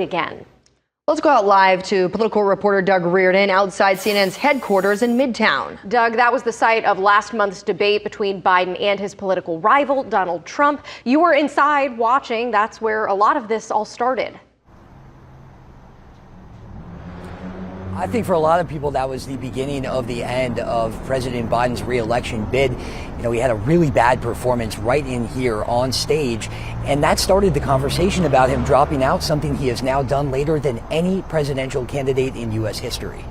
again. Let's go out live to political reporter Doug Reardon outside CNN's headquarters in Midtown. Doug, that was the site of last month's debate between Biden and his political rival, Donald Trump. You were inside watching. That's where a lot of this all started. I think for a lot of people, that was the beginning of the end of President Biden's re-election bid. You know, he had a really bad performance right in here on stage, and that started the conversation about him dropping out, something he has now done later than any presidential candidate in U.S. history.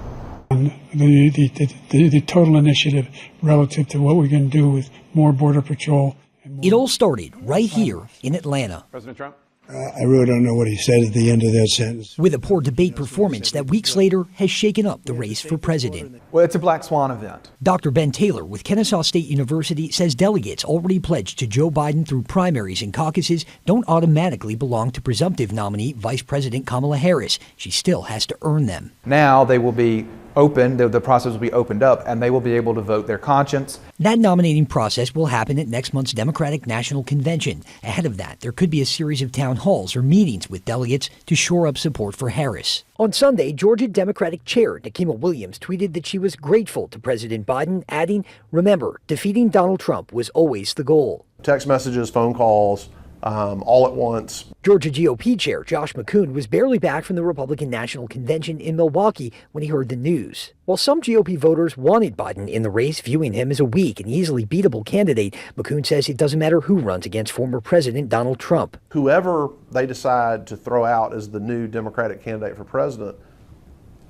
The total initiative relative to what we're going to do with more Border Patrol. It all started right here in Atlanta. President Trump? I really don't know what he said at the end of that sentence. With a poor debate performance that weeks later has shaken up the race for president. Well, it's a black swan event. Dr. Ben Taylor with Kennesaw State University says delegates already pledged to Joe Biden through primaries and caucuses don't automatically belong to presumptive nominee Vice President Kamala Harris. She still has to earn them. Now they will be open, the process will be opened up, and they will be able to vote their conscience. That nominating process will happen at next month's Democratic National Convention. Ahead of that, there could be a series of town halls or meetings with delegates to shore up support for Harris. On Sunday, Georgia Democratic Chair Nikema Williams tweeted that she was grateful to President Biden, adding, "Remember, defeating Donald Trump was always the goal." Text messages, phone calls, all at once. Georgia GOP Chair Josh McCoon was barely back from the Republican National Convention in Milwaukee when he heard the news. While some GOP voters wanted Biden in the race, viewing him as a weak and easily beatable candidate, McCoon says it doesn't matter who runs against former President Donald Trump. Whoever they decide to throw out as the new Democratic candidate for president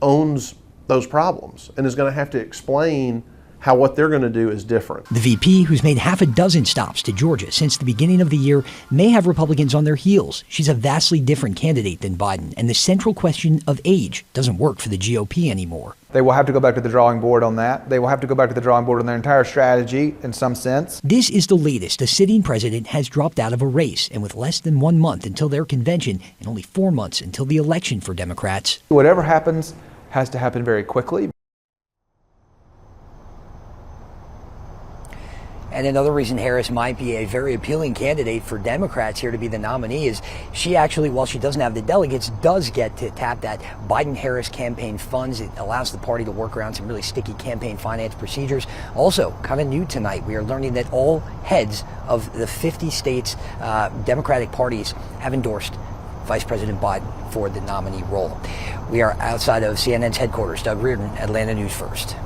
owns those problems and is going to have to explain how what they're going to do is different. The VP, who's made half a dozen stops to Georgia since the beginning of the year, may have Republicans on their heels. She's a vastly different candidate than Biden, and the central question of age doesn't work for the GOP anymore. They will have to go back to the drawing board on that. They will have to go back to the drawing board on their entire strategy in some sense. This is the latest. A sitting president has dropped out of a race, and with less than 1 month until their convention and only 4 months until the election for Democrats. Whatever happens has to happen very quickly. And another reason Harris might be a very appealing candidate for Democrats here to be the nominee is she actually, while she doesn't have the delegates, does get to tap that Biden-Harris campaign funds. It allows the party to work around some really sticky campaign finance procedures. Also, kind of new tonight, we are learning that all heads of the 50 states' Democratic parties have endorsed Vice President Biden for the nominee role. We are outside of CNN's headquarters. Doug Reardon, Atlanta News First.